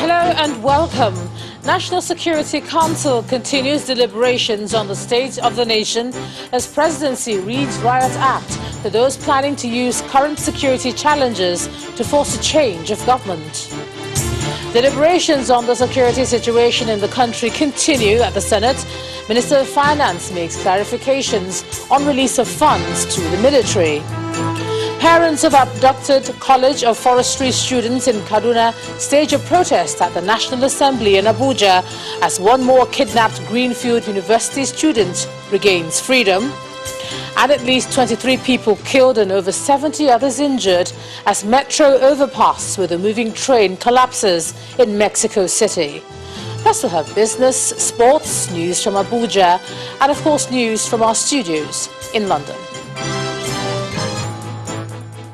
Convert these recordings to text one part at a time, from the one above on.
Hello and welcome. National Security Council continues deliberations on the state of the nation as Presidency reads Riot Act to those planning to use current security challenges to force a change of government. Deliberations on the security situation in the country continue at the Senate. Minister of Finance makes clarifications on release of funds to the military. Parents of abducted College of Forestry students in Kaduna stage a protest at the National Assembly in Abuja as one more kidnapped Greenfield University student regains freedom. And at least 23 people killed and over 70 others injured as metro overpass with a moving train collapses in Mexico City. Plus we'll have business, sports, news from Abuja, and of course news from our studios in London.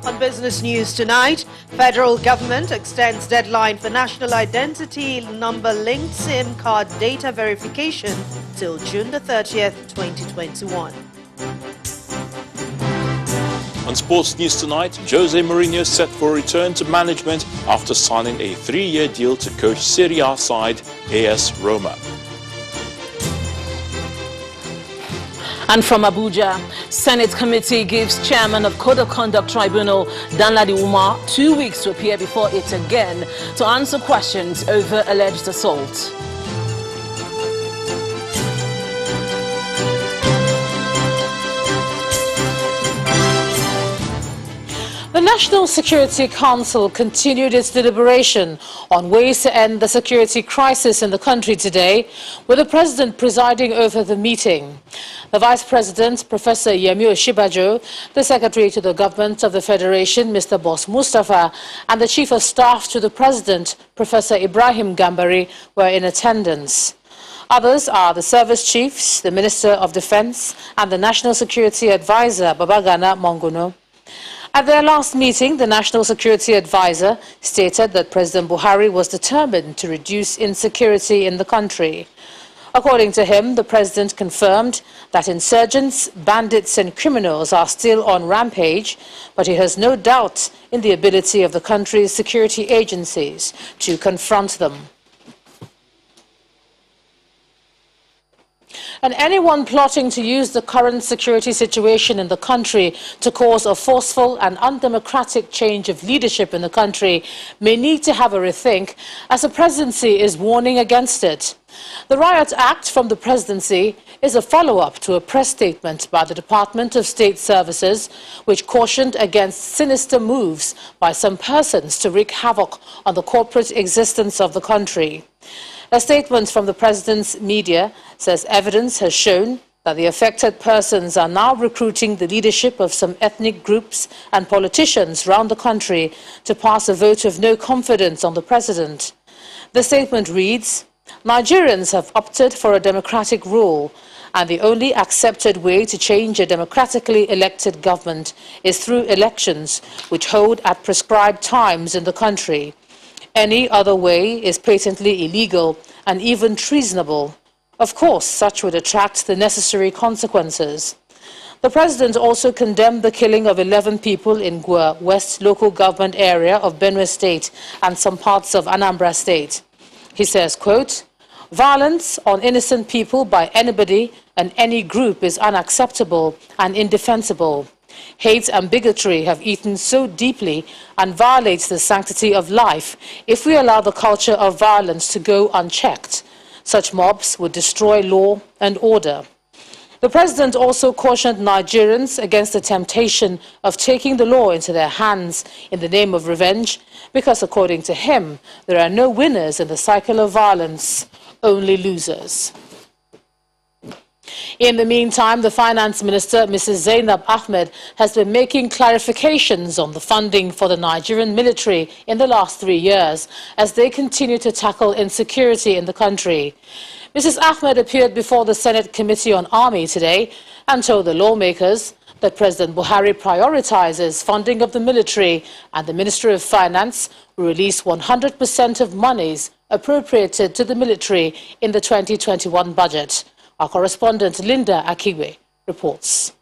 On business news tonight, federal government extends deadline for national identity number linked SIM card data verification till June the 30th, 2021. On sports news tonight, Jose Mourinho set for a return to management after signing a 3-year deal to coach Serie A side AS Roma. And from Abuja, Senate committee gives chairman of Code of Conduct Tribunal, Danladi Umar, 2 weeks to appear before it again to answer questions over alleged assault. The National Security Council continued its deliberation on ways to end the security crisis in the country today, with the President presiding over the meeting. The Vice President, Professor Yemi Oshibajo, the Secretary to the Government of the Federation, Mr. Boss Mustafa, and the Chief of Staff to the President, Professor Ibrahim Gambari, were in attendance. Others are the Service Chiefs, the Minister of Defense, and the National Security Advisor, Babagana Monguno. At their last meeting, the National Security Advisor stated that President Buhari was determined to reduce insecurity in the country. According to him, the President confirmed that insurgents, bandits and criminals are still on rampage, but he has no doubt in the ability of the country's security agencies to confront them. And anyone plotting to use the current security situation in the country to cause a forceful and undemocratic change of leadership in the country may need to have a rethink, as the Presidency is warning against it. The Riot Act from the Presidency is a follow-up to a press statement by the Department of State Services, which cautioned against sinister moves by some persons to wreak havoc on the corporate existence of the country. A statement from the President's media says evidence has shown that the affected persons are now recruiting the leadership of some ethnic groups and politicians around the country to pass a vote of no confidence on the President. The statement reads, "Nigerians have opted for a democratic rule, and the only accepted way to change a democratically elected government is through elections which hold at prescribed times in the country. Any other way is patently illegal and even treasonable. Of course, such would attract the necessary consequences." The President also condemned the killing of 11 people in Gwa West local government area of Benue State and some parts of Anambra State. He says, quote, "Violence on innocent people by anybody and any group is unacceptable and indefensible. Hate and bigotry have eaten so deeply and violates the sanctity of life if we allow the culture of violence to go unchecked. Such mobs would destroy law and order." The President also cautioned Nigerians against the temptation of taking the law into their hands in the name of revenge, because according to him, there are no winners in the cycle of violence, only losers. In the meantime, the Finance Minister, Mrs. Zainab Ahmed, has been making clarifications on the funding for the Nigerian military in the last 3 years as they continue to tackle insecurity in the country. Mrs. Ahmed appeared before the Senate Committee on Army today and told the lawmakers that President Buhari prioritizes funding of the military, and the Minister of Finance will release 100% of monies appropriated to the military in the 2021 budget. Our correspondent Linda Akiwe reports.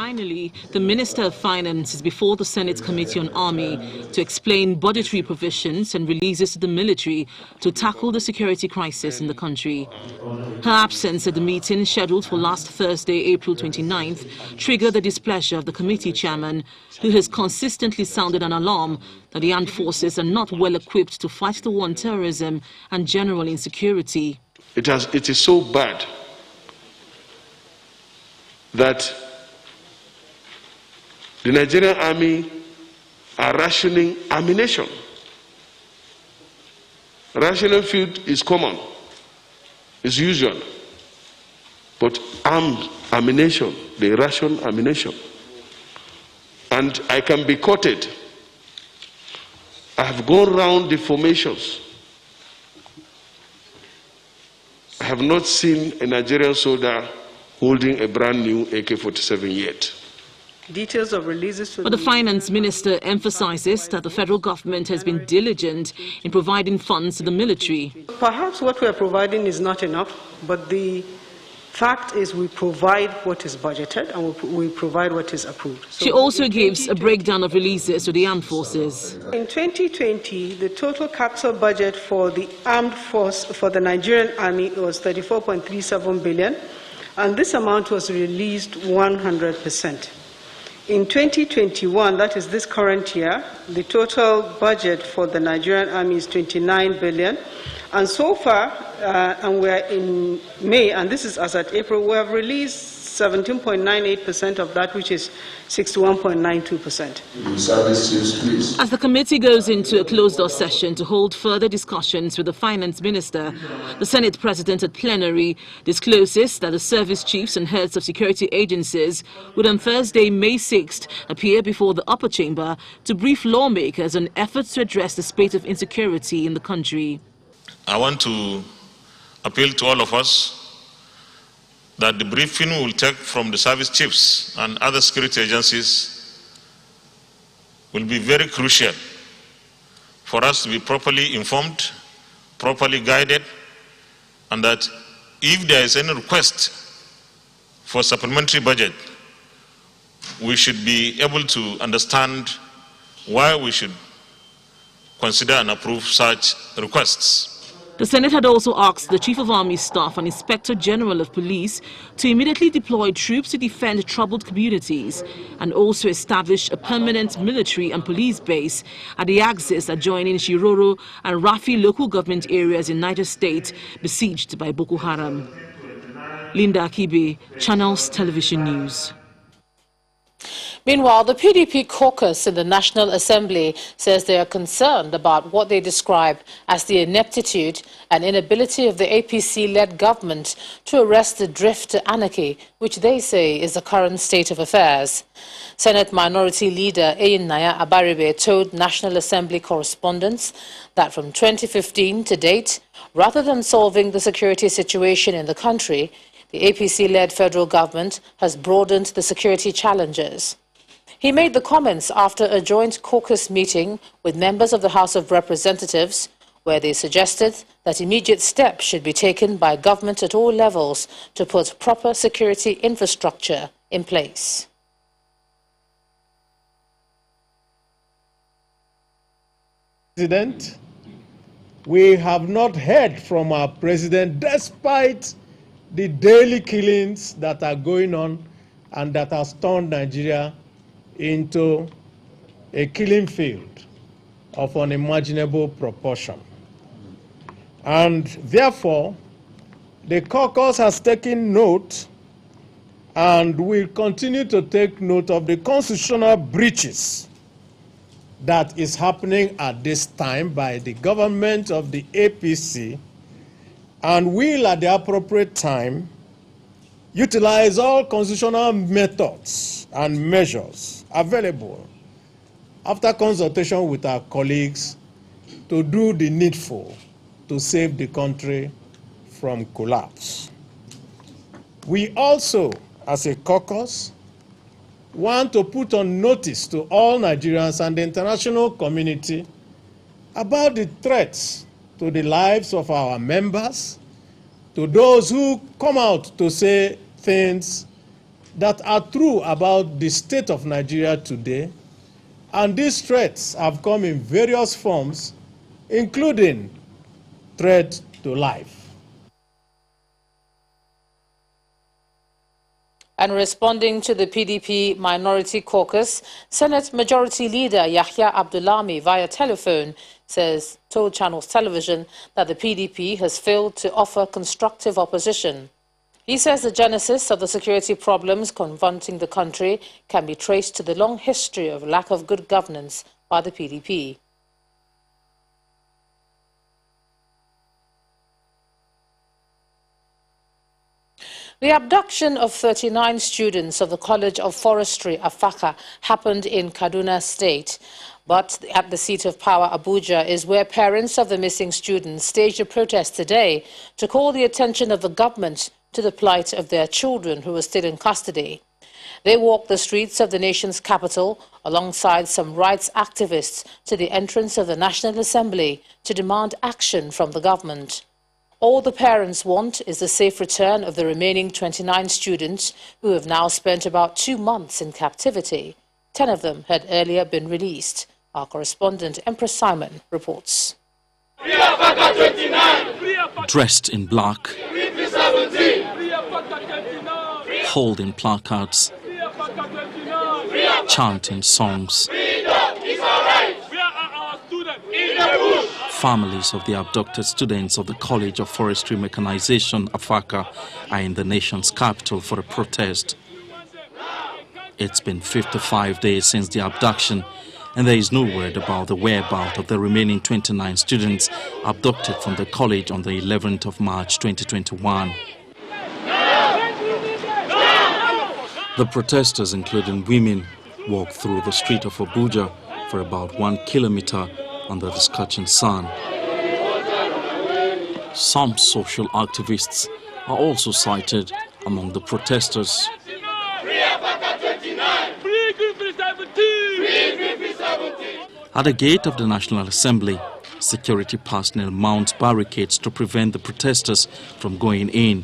Finally, the Minister of Finance is before the Senate Committee on Army to explain budgetary provisions and releases to the military to tackle the security crisis in the country. Her absence at the meeting, scheduled for last Thursday, April 29th, triggered the displeasure of the committee chairman, who has consistently sounded an alarm that the armed forces are not well equipped to fight the war on terrorism and general insecurity. It is so bad that the Nigerian army are rationing ammunition. Rationing food is common, is usual, but armed ammunition, they ration ammunition. And I can be quoted. I have gone round the formations. I have not seen a Nigerian soldier holding a brand new AK-47 yet. Details of releases. But the finance minister emphasizes that the federal government has been diligent in providing funds to the military. Perhaps what we are providing is not enough, but the fact is we provide what is budgeted and we provide what is approved. She also gives a breakdown of releases to the armed forces. In 2020, the total capital budget for the armed force for the Nigerian army was 34.37 billion, and this amount was released 100%. In 2021, that is this current year, the total budget for the Nigerian army is 29 billion. And so far, and we're in May, and this is as at April, we have released 17.98% of that, which is 61.92%. As the committee goes into a closed-door session to hold further discussions with the finance minister, the Senate president at plenary discloses that the service chiefs and heads of security agencies would on Thursday, May 6th, appear before the upper chamber to brief lawmakers on efforts to address the spate of insecurity in the country. I want to appeal to all of us that the briefing we will take from the service chiefs and other security agencies will be very crucial for us to be properly informed, properly guided, and that if there is any request for supplementary budget, we should be able to understand why we should consider and approve such requests. The Senate had also asked the Chief of Army Staff and Inspector General of Police to immediately deploy troops to defend troubled communities and also establish a permanent military and police base at the axis adjoining Shiroro and Rafi local government areas in Niger State besieged by Boko Haram. Linda Akibe, Channels Television News. Meanwhile, the PDP caucus in the National Assembly says they are concerned about what they describe as the ineptitude and inability of the APC-led government to arrest the drift to anarchy, which they say is the current state of affairs. Senate Minority Leader Naya Abaribe told National Assembly correspondents that from 2015 to date, rather than solving the security situation in the country, the APC-led federal government has broadened the security challenges. He made the comments after a joint caucus meeting with members of the House of Representatives, where they suggested that immediate steps should be taken by government at all levels to put proper security infrastructure in place. President, we have not heard from our president despite the daily killings that are going on and that has turned Nigeria into a killing field of unimaginable proportion. And therefore, the caucus has taken note and will continue to take note of the constitutional breaches that is happening at this time by the government of the APC, and will at the appropriate time utilize all constitutional methods and measures available after consultation with our colleagues to do the needful to save the country from collapse. We also, as a caucus, want to put on notice to all Nigerians and the international community about the threats to the lives of our members, to those who come out to say things that are true about the state of Nigeria today, and these threats have come in various forms, including threat to life. And responding to the PDP Minority Caucus, Senate Majority Leader Yahya Abdullami via telephone told Channels Television that the PDP has failed to offer constructive opposition. He says the genesis of the security problems confronting the country can be traced to the long history of lack of good governance by the PDP. The abduction of 39 students of the College of Forestry, Afaka, happened in Kaduna State. But at the seat of power, Abuja, is where parents of the missing students staged a protest today to call the attention of the government to the plight of their children who are still in custody. They walked the streets of the nation's capital alongside some rights activists to the entrance of the National Assembly to demand action from the government. All the parents want is the safe return of the remaining 29 students who have now spent about 2 months in captivity. 10 of them had earlier been released. Our correspondent Empress Simon reports. Dressed in black, holding placards, chanting songs, families of the abducted students of the College of Forestry Mechanization, Afaka, are in the nation's capital for a protest. It's been 55 days since the abduction, and there is no word about the whereabouts of the remaining 29 students abducted from the college on the 11th of March 2021. The protesters, including women, walked through the street of Abuja for about 1 kilometer under the scorching sun. Some social activists are also cited among the protesters. At the gate of the National Assembly, security personnel mount barricades to prevent the protesters from going in,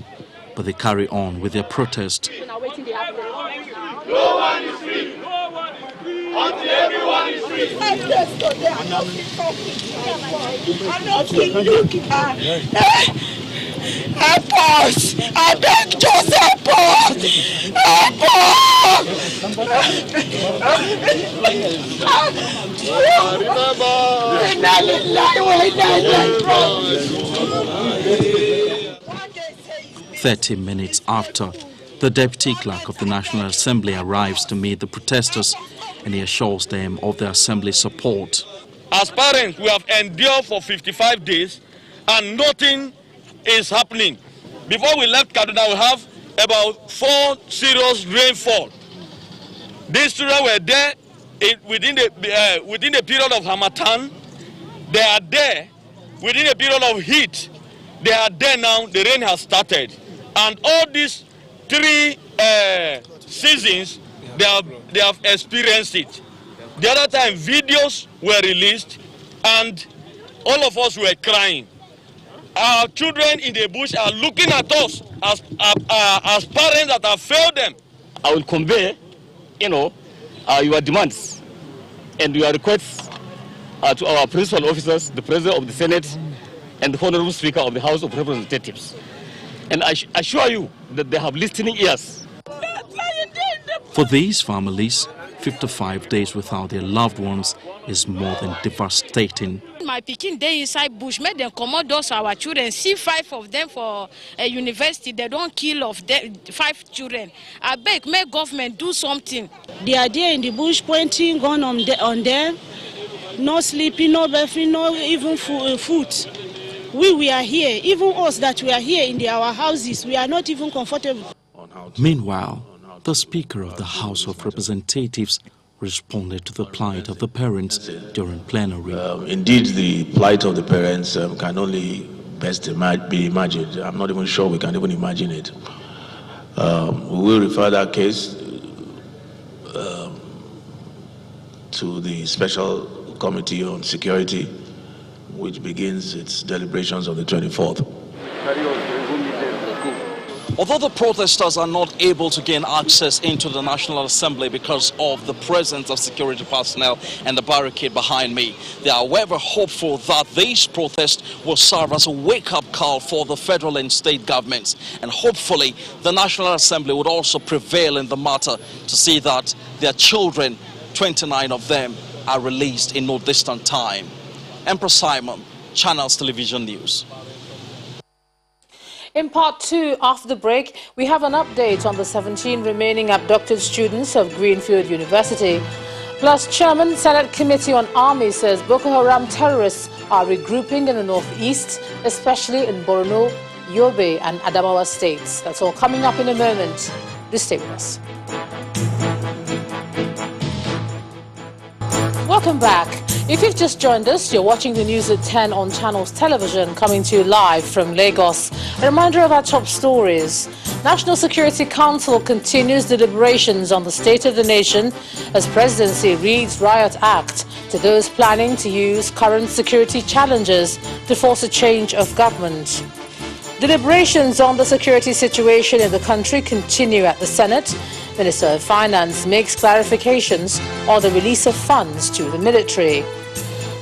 but they carry on with their protest. No one is free. Until everyone is free. Help us! I beg, just help us! Help us! 30 minutes after, the Deputy Clerk of the National Assembly arrives to meet the protesters, and he assures them of the Assembly's support. As parents, we have endured for 55 days and nothing is happening. Before we left Kaduna, we have about 4 serious rainfall. These children were there within the period of Harmattan. They are there within a period of heat. They are there now. The rain has started. And all these 3 seasons, they have experienced it. The other time, videos were released, and all of us were crying. Our children in the bush are looking at us as parents that have failed them. I will convey, your demands and your requests to our principal officers, the President of the Senate, and the Honorable Speaker of the House of Representatives. And I assure you that they have listening ears. For these families, 55 days without their loved ones is more than devastating. My pikin dey inside bush, make them comot those our children. See 5 of them for a university, they don't kill of them 5 children. I beg, make government do something. They are there in the bush pointing gun on them, no sleeping, no bathing, no even food. We are here, even us that we are here in our houses, we are not even comfortable. Meanwhile, the Speaker of the House of Representatives responded to the plight of the parents during plenary. Indeed, the plight of the parents can only best be imagined. I'm not even sure we can even imagine it. We will refer that case to the Special Committee on Security, which begins its deliberations on the 24th. Although the protesters are not able to gain access into the National Assembly because of the presence of security personnel and the barricade behind me, they are however hopeful that this protest will serve as a wake-up call for the federal and state governments. And hopefully the National Assembly would also prevail in the matter to see that their children, 29 of them, are released in no distant time. Emperor Simon, Channels Television News. In part 2, after the break, we have an update on the 17 remaining abducted students of Greenfield University. Plus, Chairman, Senate Committee on Army says Boko Haram terrorists are regrouping in the northeast, especially in Borno, Yobe and Adamawa states. That's all coming up in a moment. Please stay with us. Welcome back. If you've just joined us, you're watching the news at 10 on Channels Television, coming to you live from Lagos. A reminder of our top stories. National Security Council continues deliberations on the state of the nation as Presidency reads Riot Act to those planning to use current security challenges to force a change of government. Deliberations on the security situation in the country continue at the Senate. Minister of Finance makes clarifications on the release of funds to the military.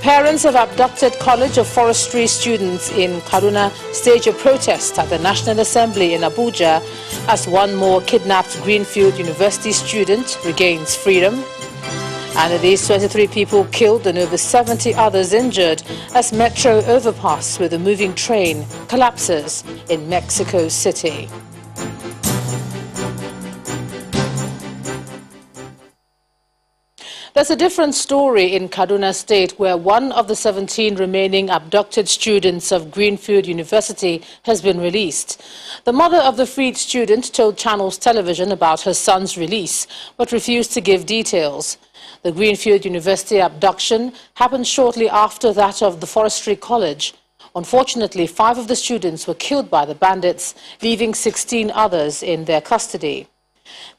Parents of abducted College of Forestry students in Kaduna stage a protest at the National Assembly in Abuja as one more kidnapped Greenfield University student regains freedom. And at least 23 people killed and over 70 others injured as metro overpass with a moving train collapses in Mexico City. There's a different story in Kaduna State where one of the 17 remaining abducted students of Greenfield University has been released. The mother of the freed student told Channels Television about her son's release but refused to give details. The Greenfield University abduction happened shortly after that of the Forestry College. Unfortunately, 5 of the students were killed by the bandits, leaving 16 others in their custody.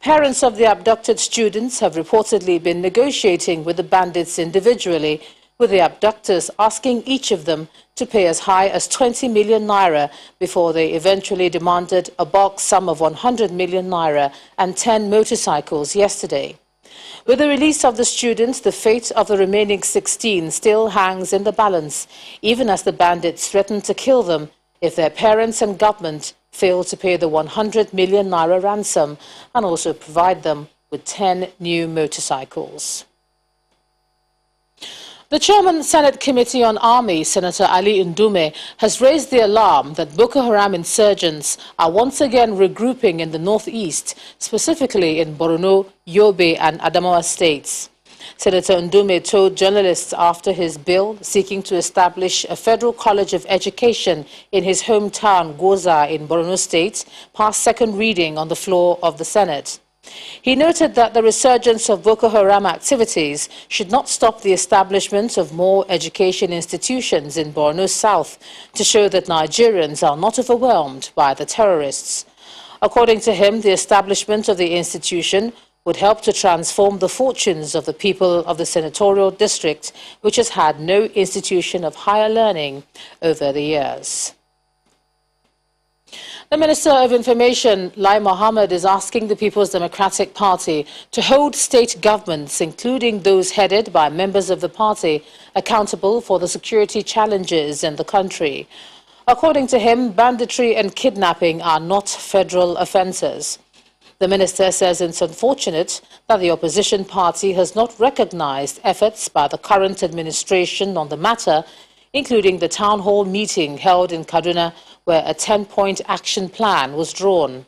Parents of the abducted students have reportedly been negotiating with the bandits individually, with the abductors asking each of them to pay as high as 20 million naira before they eventually demanded a bulk sum of 100 million naira and 10 motorcycles yesterday. With the release of the students, the fate of the remaining 16 still hangs in the balance, even as the bandits threaten to kill them if their parents and government fail to pay the 100 million naira ransom and also provide them with 10 new motorcycles. The Chairman, Senate Committee on Army, Senator Ali Ndume, has raised the alarm that Boko Haram insurgents are once again regrouping in the northeast, specifically in Borno, Yobe and Adamawa states. Senator Ndume told journalists after his bill seeking to establish a federal college of education in his hometown, Goza, in Borno State, passed second reading on the floor of the Senate. He noted that the resurgence of Boko Haram activities should not stop the establishment of more education institutions in Borno South to show that Nigerians are not overwhelmed by the terrorists. According to him, the establishment of the institution would help to transform the fortunes of the people of the senatorial district, which has had no institution of higher learning over the years. The Minister of Information, Lai Mohammed, is asking the People's Democratic Party to hold state governments, including those headed by members of the party, accountable for the security challenges in the country. According to him, banditry and kidnapping are not federal offences. The minister says it's unfortunate that the opposition party has not recognized efforts by the current administration on the matter, including the town hall meeting held in Kaduna where a 10-point action plan was drawn.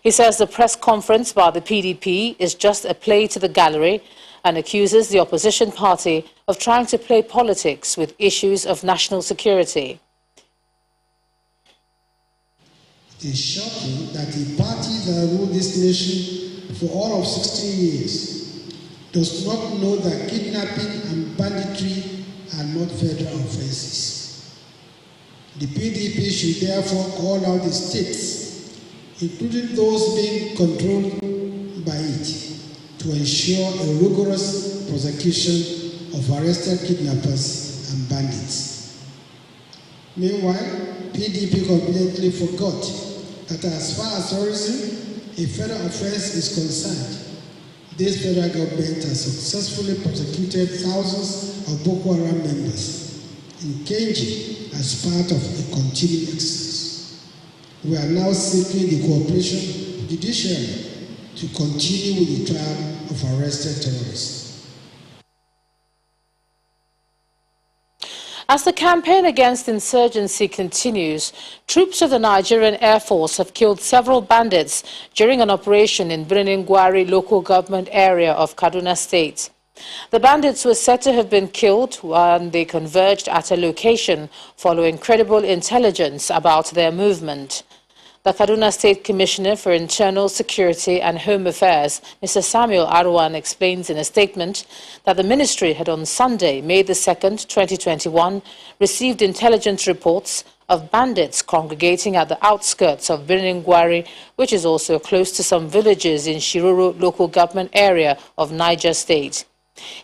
He says the press conference by the PDP is just a play to the gallery and accuses the opposition party of trying to play politics with issues of national security. It is shocking that a party that ruled this nation for all of 16 years does not know that kidnapping and banditry are not federal offenses. The PDP should therefore call out the states, including those being controlled by it, to ensure a rigorous prosecution of arrested kidnappers and bandits. Meanwhile, PDP completely forgot that as far as tourism, a federal offense is concerned, this federal government has successfully prosecuted thousands of Boko Haram members in Kenji as part of a continuing exercise. We are now seeking the cooperation of the judiciary to continue with the trial of arrested terrorists. As the campaign against insurgency continues, troops of the Nigerian Air Force have killed several bandits during an operation in Birnin-Gwari local government area of Kaduna State. The bandits were said to have been killed when they converged at a location following credible intelligence about their movement. The Kaduna State Commissioner for Internal Security and Home Affairs, Mr. Samuel Arwan, explains in a statement that the ministry had on Sunday, May the 2nd, 2021, received intelligence reports of bandits congregating at the outskirts of Birnin-Gwari, which is also close to some villages in Shiroro local government area of Niger State.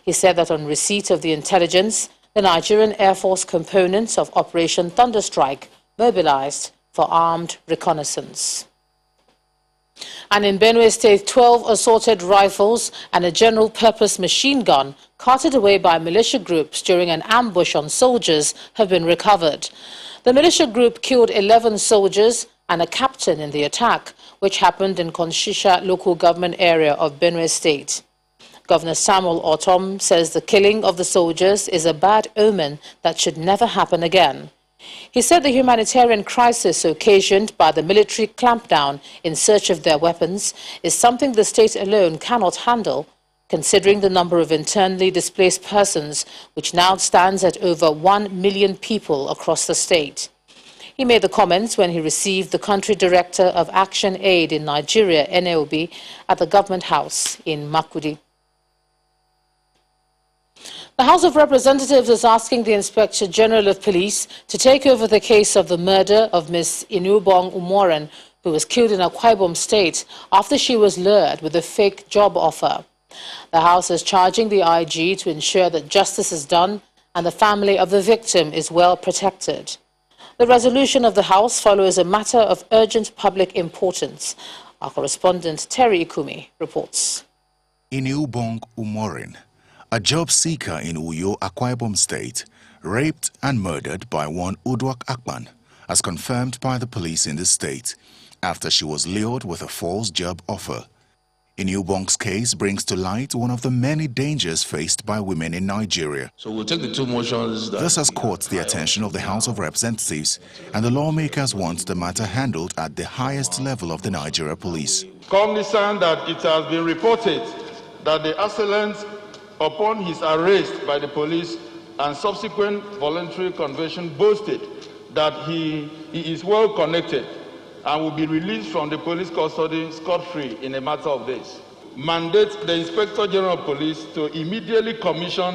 He said that on receipt of the intelligence, the Nigerian Air Force components of Operation Thunderstrike mobilized for armed reconnaissance. And in Benue State, 12 assaulted rifles and a general-purpose machine gun carted away by militia groups during an ambush on soldiers have been recovered. The militia group killed 11 soldiers and a captain in the attack, which happened in Konshisha local government area of Benue State. Governor Samuel Otom says the killing of the soldiers is a bad omen that should never happen again. He said the humanitarian crisis occasioned by the military clampdown in search of their weapons is something the state alone cannot handle, considering the number of internally displaced persons, which now stands at over 1 million people across the state. He made the comments when he received the Country Director of Action Aid in Nigeria, NAOB, at the Government House in Makurdi. The House of Representatives is asking the Inspector General of Police to take over the case of the murder of Ms. Inubong Umoren, who was killed in Akwa Ibom State after she was lured with a fake job offer. The House is charging the IG to ensure that justice is done and the family of the victim is well protected. The resolution of the House follows a matter of urgent public importance. Our correspondent Terry Ikumi reports. Inubong Umoren, a job seeker in Uyo, Akwa Ibom State, raped and murdered by one Udwak Akpan, as confirmed by the police in the state, after she was lured with a false job offer. Inubong's case brings to light one of the many dangers faced by women in Nigeria. So we'll take the two motions. This has caught the attention of the House of Representatives, and the lawmakers want the matter handled at the highest level of the Nigeria Police. Cognizant that it has been reported that the assailant, upon his arrest by the police and subsequent voluntary conversion, boasted that he is well connected and will be released from the police custody scot-free in a matter of days. Mandates the Inspector General of Police to immediately commission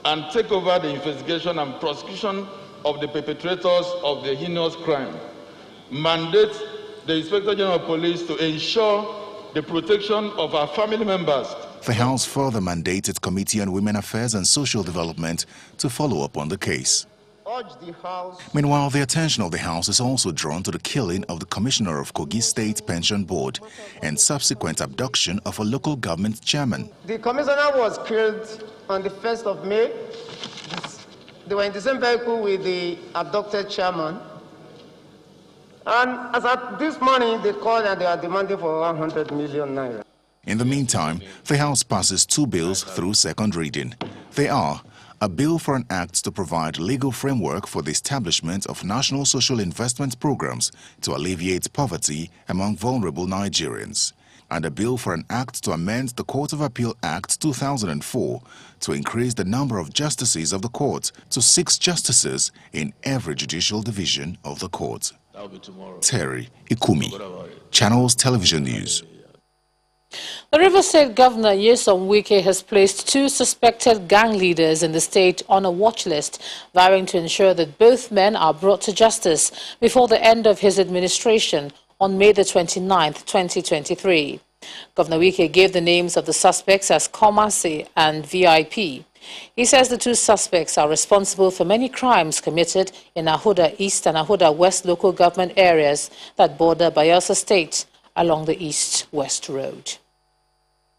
and take over the investigation and prosecution of the perpetrators of the heinous crime. Mandates the Inspector General of Police to ensure the protection of our family members. The House further mandated Committee on Women Affairs and Social Development to follow up on the case. Meanwhile, the attention of the House is also drawn to the killing of the Commissioner of Kogi State Pension Board and subsequent abduction of a local government chairman. The commissioner was killed on the 1st of May. They were in the same vehicle with the abducted chairman. And as at this morning, they called and they are demanding for 100 million naira. In the meantime, the House passes two bills through second reading. They are a bill for an act to provide legal framework for the establishment of national social investment programs to alleviate poverty among vulnerable Nigerians, and a bill for an act to amend the Court of Appeal Act 2004 to increase the number of justices of the court to 6 justices in every judicial division of the court. Terry Ikumi, Channels Television News. The Rivers State Governor Nyesom Wike has placed 2 suspected gang leaders in the state on a watch list, vowing to ensure that both men are brought to justice before the end of his administration on May the 29th, 2023. Governor Wike gave the names of the suspects as Komasi and VIP. He says the two suspects are responsible for many crimes committed in Ahoda East and Ahoda West local government areas that border Bayelsa State along the East-West Road.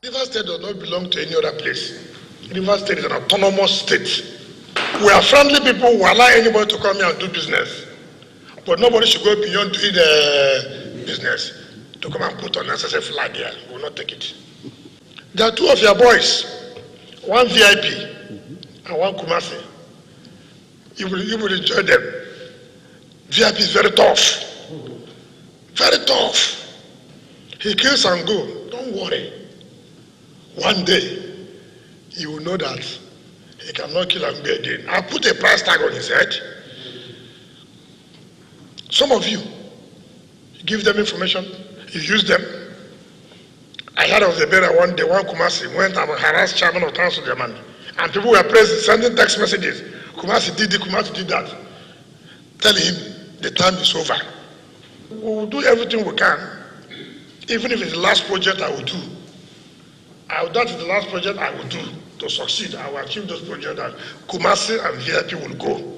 Rivers State does not belong to any other place. Rivers State is an autonomous state. We are friendly people who allow anybody to come here and do business. But nobody should go beyond doing the business to come and put unnecessary flag here. We will not take it. There are two of your boys, one VIP and one Kumasi. You will enjoy them. VIP is very tough. Very tough. He kills and go. Don't worry. One day, you will know that he cannot kill and go again. I'll put a price tag on his head. Some of you give them information, you use them. I heard of the bearer one day, one Kumasi went and harassed chairman of council, and people were sending text messages. Kumasi did this, Kumasi did that. Tell him the time is over. We will do everything we can, even if it's the last project I will do. That is the last project I will do to succeed. I will achieve those projects that Kumasi and VIP will go.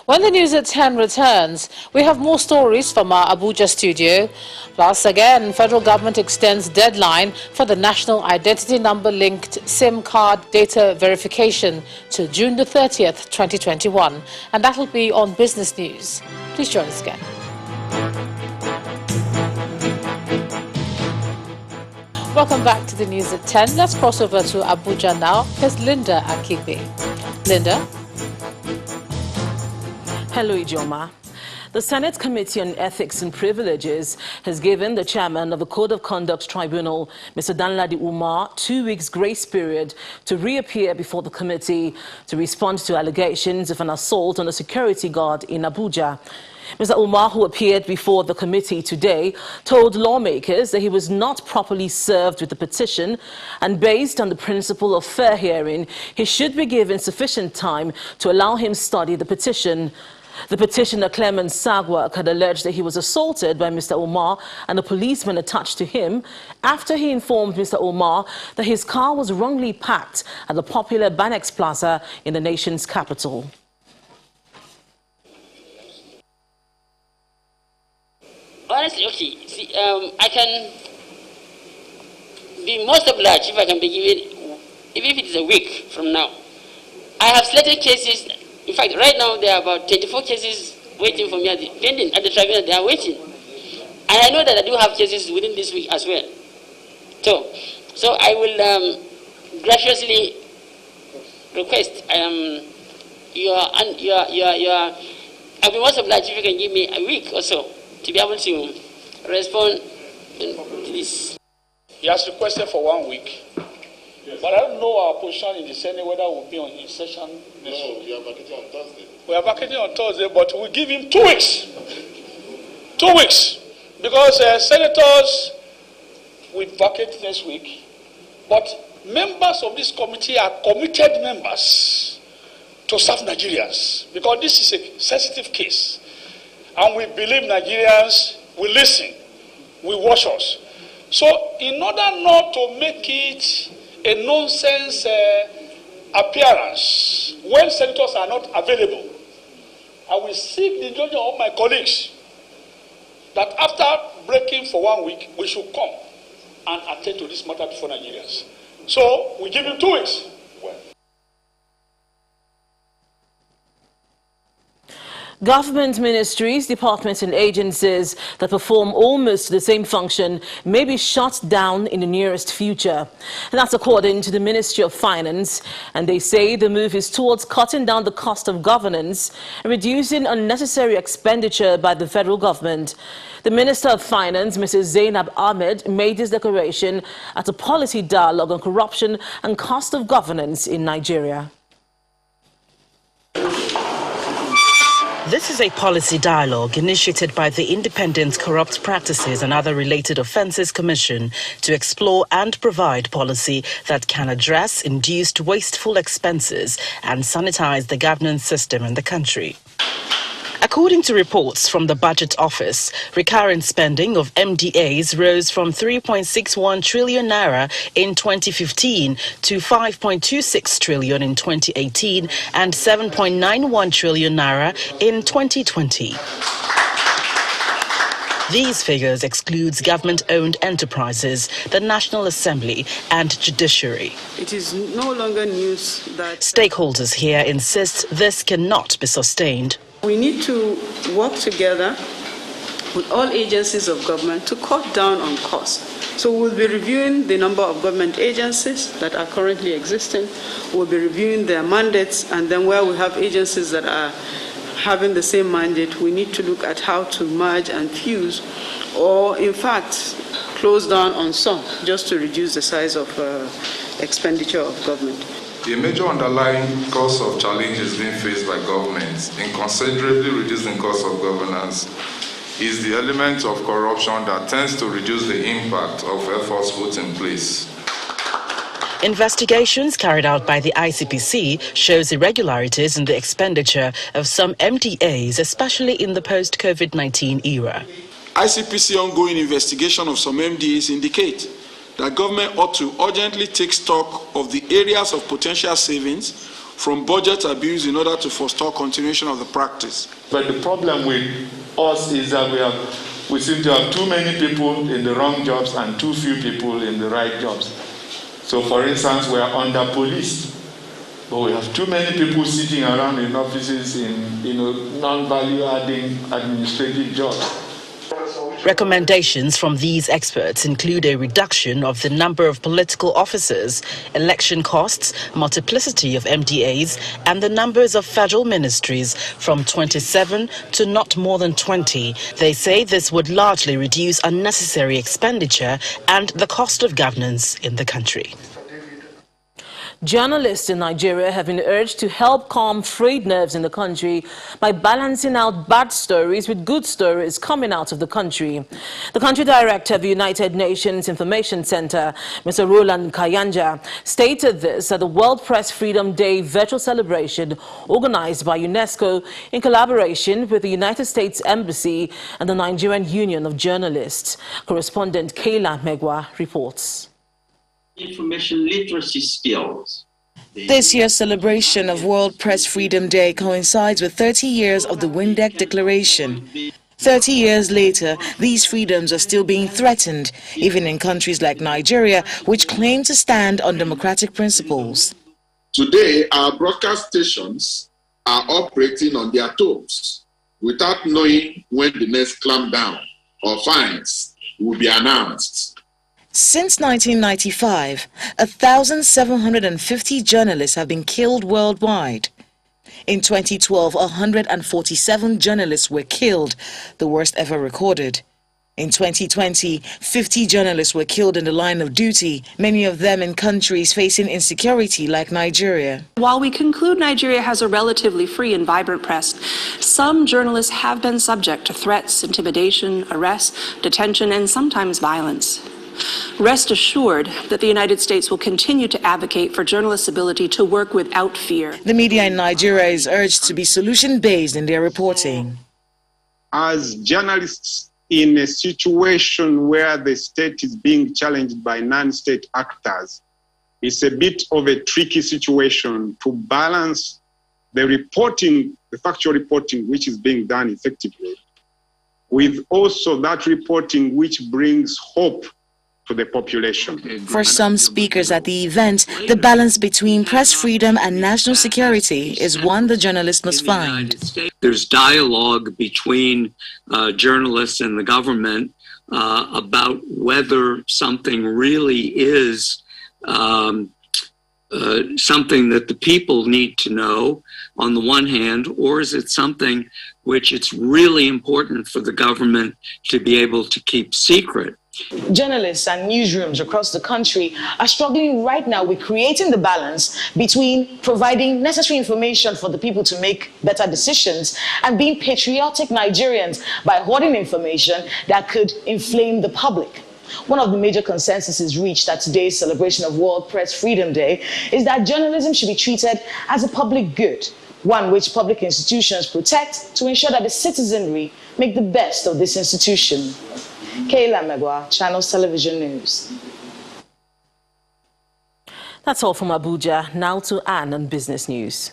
When the news at 10 returns, we have more stories from our Abuja studio. Plus, again, federal government extends deadline for the national identity number linked SIM card data verification to June the 30th, 2021. And that will be on Business News. Please join us again. Welcome back to the news at 10. Let's cross over to Abuja now. Here's Linda Akigbe. Linda. Hello, Ijoma. The Senate Committee on Ethics and Privileges has given the chairman of the Code of Conduct Tribunal, Mr. Danladi Umar, 2 weeks grace period to reappear before the committee to respond to allegations of an assault on a security guard in Abuja. Mr. Umar, who appeared before the committee today, told lawmakers that he was not properly served with the petition, and based on the principle of fair hearing, he should be given sufficient time to allow him study the petition. The petitioner, Clement Sagwak, had alleged that he was assaulted by Mr. Umar and a policeman attached to him after he informed Mr. Umar that his car was wrongly parked at the popular Banex Plaza in the nation's capital. Honestly, okay, see, I can be most obliged if I can be given, even if it is a week from now. I have selected cases. In fact, right now there are about 24 cases waiting for me pending at the tribunal. They are waiting, and I know that I do have cases within this week as well. So I will graciously request I'll be most obliged if you can give me a week or so to be able to respond to this. He has requested for 1 week. Yes. But I don't know our position in the Senate whether we'll be in session this week. We are vacating on Thursday. We are vacating on Thursday, but we'll give him 2 weeks. 2 weeks. Because senators will vacate next week. But members of this committee are committed members to serve Nigerians. Because this is a sensitive case. And we believe Nigerians will listen, will watch us. So in order not to make it a nonsense appearance when senators are not available, I will seek the judgment of my colleagues that after breaking for 1 week, we should come and attend to this matter before Nigerians. So we give him 2 weeks. Government ministries, departments and agencies that perform almost the same function may be shut down in the nearest future. And that's according to the Ministry of Finance. And they say the move is towards cutting down the cost of governance and reducing unnecessary expenditure by the federal government. The Minister of Finance, Mrs. Zainab Ahmed, made this declaration at a policy dialogue on corruption and cost of governance in Nigeria. This is a policy dialogue initiated by the Independent Corrupt Practices and Other Related Offences Commission to explore and provide policy that can address induced wasteful expenses and sanitize the governance system in the country. According to reports from the Budget Office, recurrent spending of MDAs rose from 3.61 trillion naira in 2015 to 5.26 trillion in 2018 and 7.91 trillion naira in 2020. These figures excludes government-owned enterprises, the National Assembly and Judiciary. It is no longer news that Stakeholders here insist this cannot be sustained. we need to work together with all agencies of government to cut down on costs. So we'll be reviewing the number of government agencies that are currently existing. We'll be reviewing their mandates, and then where we have agencies that are having the same mandate, we need to look at how to merge and fuse, or in fact, close down on some, just to reduce the size of expenditure of government. The major underlying cause of challenges being faced by governments in considerably reducing cost of governance is the element of corruption that tends to reduce the impact of efforts put in place. Investigations carried out by the ICPC shows irregularities in the expenditure of some MDAs, especially in the post-COVID-19 era. ICPC ongoing investigation of some MDAs indicate that government ought to urgently take stock of the areas of potential savings from budget abuse in order to forestall continuation of the practice. But the problem with us is that we seem to have too many people in the wrong jobs and too few people in the right jobs. So, for instance, we are under-policed, but we have too many people sitting around in offices in non-value-adding administrative jobs. Recommendations from these experts include a reduction of the number of political officers, election costs, multiplicity of MDAs, and the numbers of federal ministries from 27 to not more than 20. They say this would largely reduce unnecessary expenditure and the cost of governance in the country. Journalists in Nigeria have been urged to help calm frayed nerves in the country by balancing out bad stories with good stories coming out of the country. The country director of the United Nations Information Center, Mr. Roland Kayanja, stated this at the World Press Freedom Day virtual celebration organized by UNESCO in collaboration with the United States Embassy and the Nigerian Union of Journalists. Correspondent Kayla Megwa reports. Information literacy skills. This year's celebration of World Press Freedom Day coincides with 30 years of the Windhoek Declaration. 30 years later, these freedoms are still being threatened, even in countries like Nigeria, which claim to stand on democratic principles. Today, our broadcast stations are operating on their toes without knowing when the next clampdown or fines will be announced. Since 1995, 1,750 journalists have been killed worldwide. In 2012, 147 journalists were killed, the worst ever recorded. In 2020, 50 journalists were killed in the line of duty, many of them in countries facing insecurity like Nigeria. While we conclude Nigeria has a relatively free and vibrant press, some journalists have been subject to threats, intimidation, arrest, detention, and sometimes violence. Rest assured that the United States will continue to advocate for journalists' ability to work without fear. The media in Nigeria is urged to be solution-based in their reporting. As journalists in a situation where the state is being challenged by non-state actors, it's a bit of a tricky situation to balance the reporting, the factual reporting which is being done effectively, with also that reporting which brings hope to the population. For some speakers at the event, the balance between press freedom and national security is one the journalist must find. There's dialogue between journalists and the government about whether something really is something that the people need to know on the one hand, or is it something which it's really important for the government to be able to keep secret? Journalists and newsrooms across the country are struggling right now with creating the balance between providing necessary information for the people to make better decisions and being patriotic Nigerians by hoarding information that could inflame the public. One of the major consensuses reached at today's celebration of World Press Freedom Day is that journalism should be treated as a public good, one which public institutions protect to ensure that the citizenry make the best of this institution. Kayla Megwa, Channels Television News. That's all from Abuja. Now to Anne on Business News.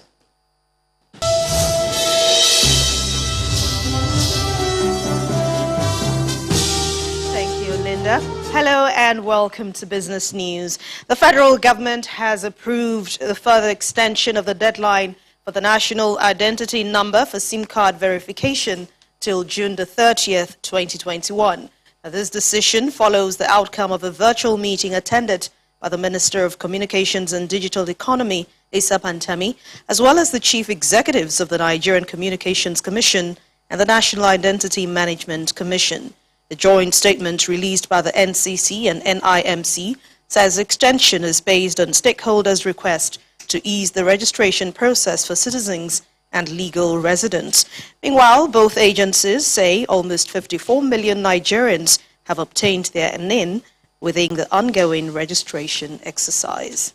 Thank you, Linda. Hello and welcome to Business News. The federal government has approved the further extension of the deadline for the national identity number for SIM card verification till June the 30th, 2021. Now, this decision follows the outcome of a virtual meeting attended by the Minister of Communications and Digital Economy, Asa Pantami, as well as the chief executives of the Nigerian Communications Commission and the National Identity Management Commission. The joint statement released by the NCC and NIMC says extension is based on stakeholders' request to ease the registration process for citizens and legal residents. Meanwhile, both agencies say almost 54 million Nigerians have obtained their NIN within the ongoing registration exercise.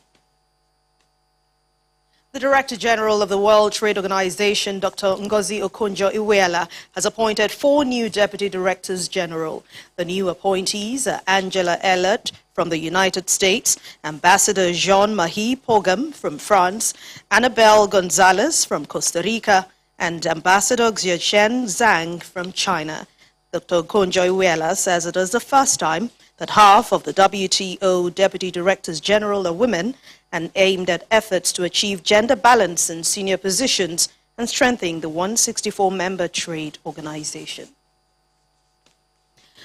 The Director General of the World Trade Organization, Dr. Ngozi Okonjo-Iweala, has appointed 4 new Deputy Directors General. The new appointees are Angela Ellert from the United States, Ambassador Jean-Marie Pogam from France, Annabelle Gonzalez from Costa Rica, and Ambassador Xiaochen Zhang from China. Dr. Okonjo-Iweala says it is the first time that half of the WTO Deputy Directors General are women, and aimed at efforts to achieve gender balance in senior positions and strengthening the 164-member trade organization.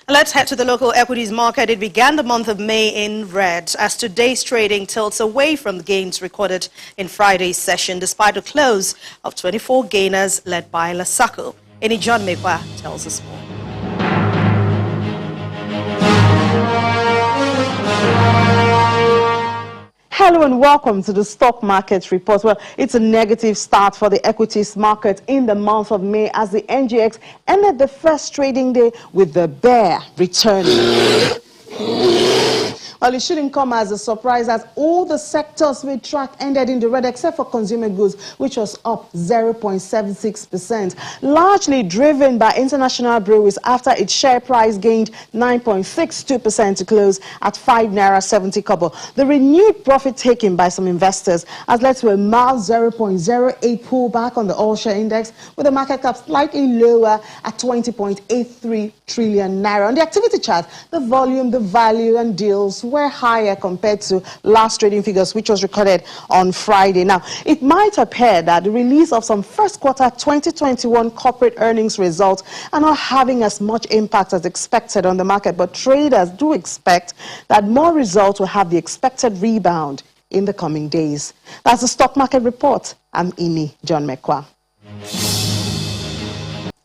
Let's head to the local equities market. It began the month of May in red as today's trading tilts away from the gains recorded in Friday's session, despite a close of 24 gainers led by Lasako. Eni John Mekwa tells us more. Hello and welcome to the stock market report. Well, it's a negative start for the equities market in the month of May as the NGX ended the first trading day with the bear returning. Well, it shouldn't come as a surprise as all the sectors we tracked ended in the red except for consumer goods, which was up 0.76%, largely driven by international breweries after its share price gained 9.62% to close at 5 naira 70 kobo. The renewed profit taken by some investors has led to a mild 0.08 pullback on the all-share index, with the market cap slightly lower at 20.83 trillion naira. On the activity chart, the volume, the value, and deals were higher compared to last trading figures, which was recorded on Friday. Now, it might appear that the release of some first quarter 2021 corporate earnings results are not having as much impact as expected on the market, but traders do expect that more results will have the expected rebound in the coming days. That's the stock market report. I'm Ini John Mekwa.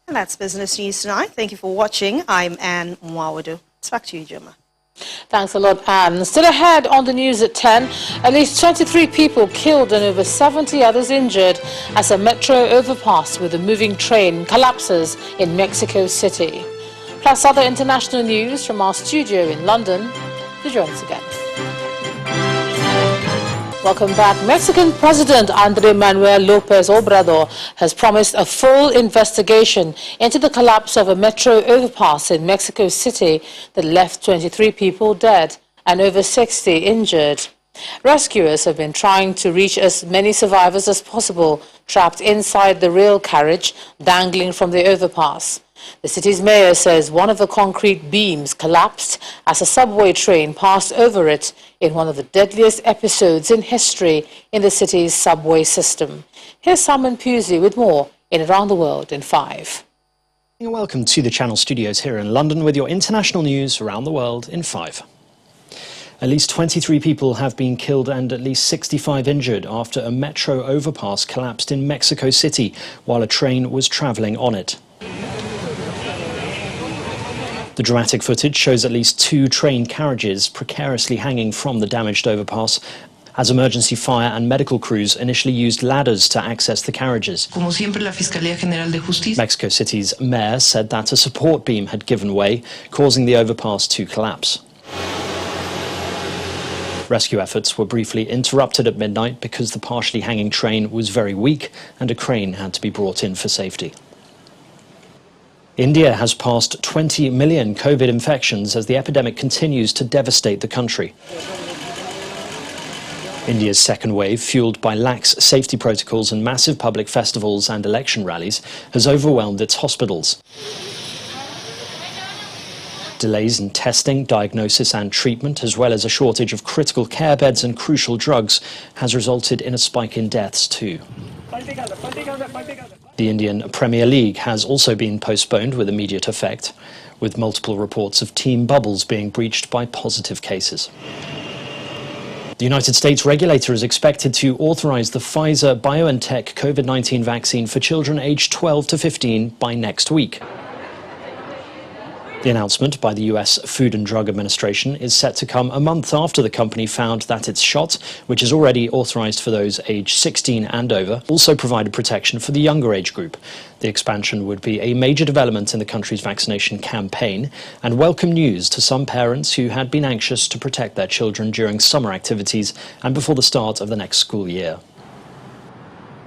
And that's Business News tonight. Thank you for watching. I'm Anne Mwawadu. It's back to you, Juma. Thanks a lot, Anne. Still ahead on the news at 10, at least 23 people killed and over 70 others injured as a metro overpass with a moving train collapses in Mexico City. Plus other international news from our studio in London. Do join us again. Welcome back. Mexican President Andrés Manuel López Obrador has promised a full investigation into the collapse of a metro overpass in Mexico City that left 23 people dead and over 60 injured. Rescuers have been trying to reach as many survivors as possible trapped inside the rail carriage dangling from the overpass. The city's mayor says one of the concrete beams collapsed as a subway train passed over it in one of the deadliest episodes in history in the city's subway system. Here's Simon Pusey with more in Around the World in 5. Welcome to the Channel Studios here in London with your international news around the world in 5. At least 23 people have been killed and at least 65 injured after a metro overpass collapsed in Mexico City while a train was travelling on it. The dramatic footage shows at least 2 train carriages precariously hanging from the damaged overpass as emergency fire and medical crews initially used ladders to access the carriages. Como siempre, la Fiscalía General de Justicia. Mexico City's mayor said that a support beam had given way, causing the overpass to collapse. Rescue efforts were briefly interrupted at midnight because the partially hanging train was very weak and a crane had to be brought in for safety. India has passed 20 million COVID infections as the epidemic continues to devastate the country. India's second wave, fueled by lax safety protocols and massive public festivals and election rallies, has overwhelmed its hospitals. Delays in testing, diagnosis and treatment, as well as a shortage of critical care beds and crucial drugs, has resulted in a spike in deaths too. The Indian Premier League has also been postponed with immediate effect, with multiple reports of team bubbles being breached by positive cases. The United States regulator is expected to authorize the Pfizer-BioNTech COVID-19 vaccine for children aged 12 to 15 by next week. The announcement by the US Food and Drug Administration is set to come a month after the company found that its shot, which is already authorized for those aged 16 and over, also provided protection for the younger age group. The expansion would be a major development in the country's vaccination campaign and welcome news to some parents who had been anxious to protect their children during summer activities and before the start of the next school year.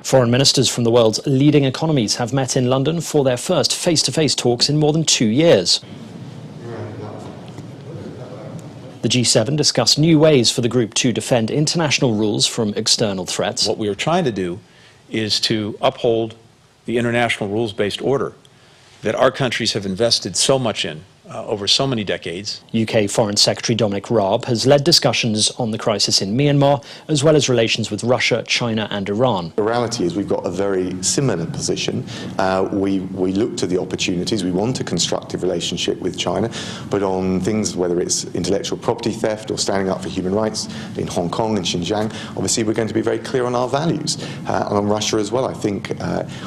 Foreign ministers from the world's leading economies have met in London for their first face-to-face talks in more than 2 years. The G7 discussed new ways for the group to defend international rules from external threats. What we are trying to do is to uphold the international rules-based order that our countries have invested so much in over so many decades. UK Foreign Secretary Dominic Raab has led discussions on the crisis in Myanmar, as well as relations with Russia, China and Iran. The reality is we've got a very similar position. We look to the opportunities. We want a constructive relationship with China, but on things, whether it's intellectual property theft or standing up for human rights in Hong Kong and Xinjiang, obviously we're going to be very clear on our values. And on Russia as well, I think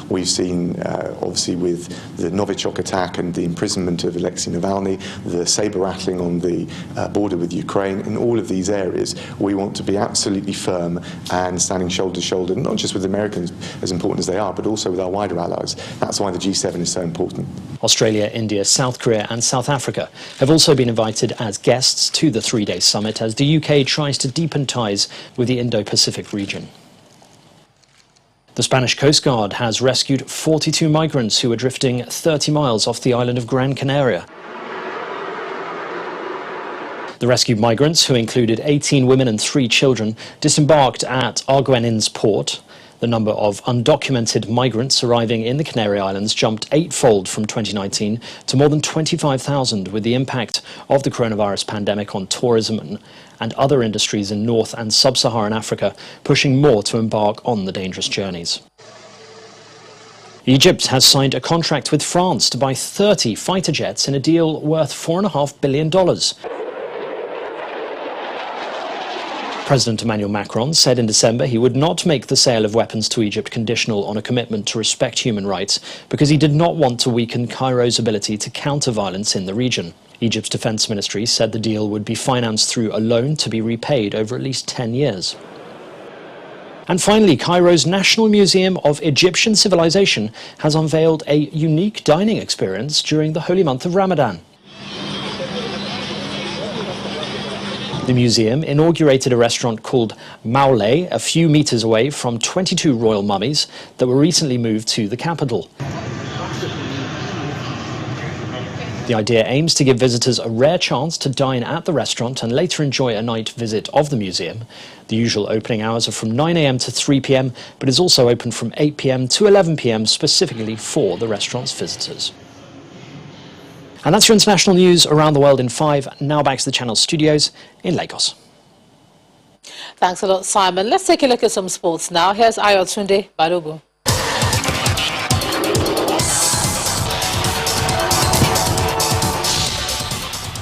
we've seen, obviously with the Novichok attack and the imprisonment of Alexei Navalny, the saber rattling on the border with Ukraine, in all of these areas, we want to be absolutely firm and standing shoulder to shoulder, not just with Americans, as important as they are, but also with our wider allies. That's why the G7 is so important. Australia, India, South Korea and South Africa have also been invited as guests to the three-day summit as the UK tries to deepen ties with the Indo-Pacific region. The Spanish Coast Guard has rescued 42 migrants who were drifting 30 miles off the island of Gran Canaria. The rescued migrants, who included 18 women and 3 children, disembarked at Arguinens port. The number of undocumented migrants arriving in the Canary Islands jumped 8-fold from 2019 to more than 25,000, with the impact of the coronavirus pandemic on tourism and other industries in North and Sub-Saharan Africa pushing more to embark on the dangerous journeys. Egypt has signed a contract with France to buy 30 fighter jets in a deal worth $4.5 billion. President Emmanuel Macron said in December he would not make the sale of weapons to Egypt conditional on a commitment to respect human rights because he did not want to weaken Cairo's ability to counter violence in the region. Egypt's defense ministry said the deal would be financed through a loan to be repaid over at least 10 years. And finally, Cairo's National Museum of Egyptian Civilization has unveiled a unique dining experience during the holy month of Ramadan. The museum inaugurated a restaurant called Maulay a few meters away from 22 royal mummies that were recently moved to the capital. The idea aims to give visitors a rare chance to dine at the restaurant and later enjoy a night visit of the museum. The usual opening hours are from 9 a.m. to 3 p.m, but is also open from 8 p.m. to 11 p.m. specifically for the restaurant's visitors. And that's your international news around the world in 5. Now back to the Channel studios in Lagos. Thanks a lot, Simon. Let's take a look at some sports now. Here's Ayotunde Balogun.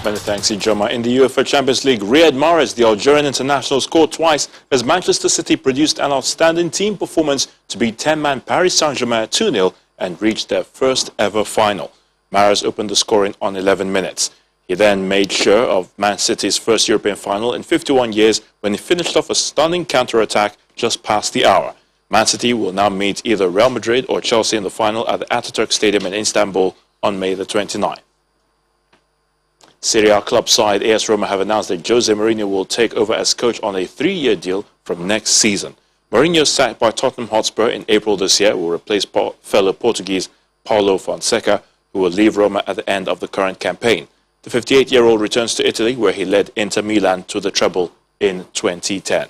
Many thanks, Ijoma. In the UEFA Champions League, Riyad Mahrez, the Algerian international, scored twice as Manchester City produced an outstanding team performance to beat 10-man Paris Saint-Germain 2-0 and reach their first ever final. Mahrez opened the scoring on 11 minutes. He then made sure of Man City's first European final in 51 years when he finished off a stunning counter-attack just past the hour. Man City will now meet either Real Madrid or Chelsea in the final at the Ataturk Stadium in Istanbul on May the 29th. Serie A club side AS Roma have announced that Jose Mourinho will take over as coach on a 3-year deal from next season. Mourinho, sacked by Tottenham Hotspur in April this year, will replace fellow Portuguese Paulo Fonseca, who will leave Roma at the end of the current campaign. The 58-year-old returns to Italy, where he led Inter Milan to the treble in 2010.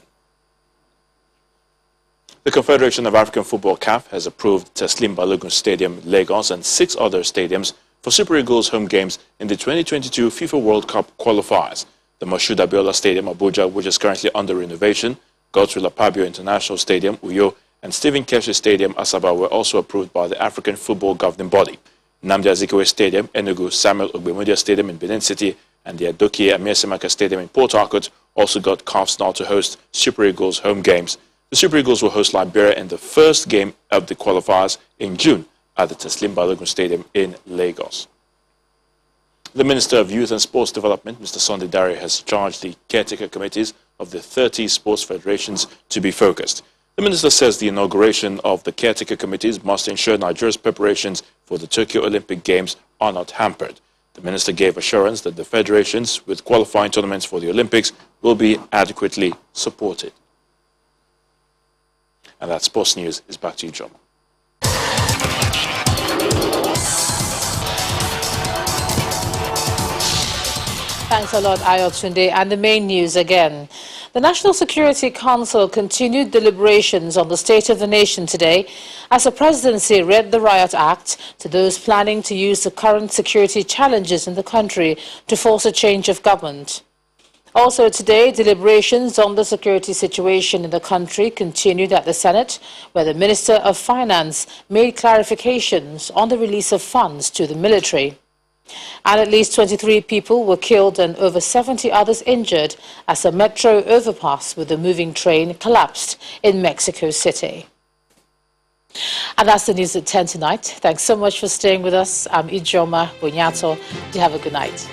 The Confederation of African Football CAF has approved Teslim Balogun Stadium, Lagos, and 6 other stadiums for Super Eagles home games in the 2022 FIFA World Cup qualifiers. The Moshood Abiola Stadium, Abuja, which is currently under renovation, Godswill Akpabio International Stadium, Uyo, and Stephen Keshi Stadium, Asaba, were also approved by the African Football Governing Body. Nnamdi Azikiwe Stadium, Enugu, Samuel Ogbemudia Stadium in Benin City, and the Adokie Amiesemaka Stadium in Port Harcourt also got CAF's nod to host Super Eagles home games. The Super Eagles will host Liberia in the first game of the qualifiers in June at the Teslim Balogun Stadium in Lagos. The Minister of Youth and Sports Development, Mr. Sunday Dare, has charged the caretaker committees of the 30 sports federations to be focused. The minister says the inauguration of the caretaker committees must ensure Nigeria's preparations for the Tokyo Olympic Games are not hampered. The minister gave assurance that the federations with qualifying tournaments for the Olympics will be adequately supported. And that sports news is back to you, John. Thanks a lot, Ayotunde. And the main news again. The National Security Council continued deliberations on the state of the nation today as the presidency read the Riot Act to those planning to use the current security challenges in the country to force a change of government. Also today, deliberations on the security situation in the country continued at the Senate, where the Minister of Finance made clarifications on the release of funds to the military. And at least 23 people were killed and over 70 others injured as a metro overpass with a moving train collapsed in Mexico City. And that's the news at 10 tonight. Thanks so much for staying with us. I'm Ijoma Bunyato. You have a good night.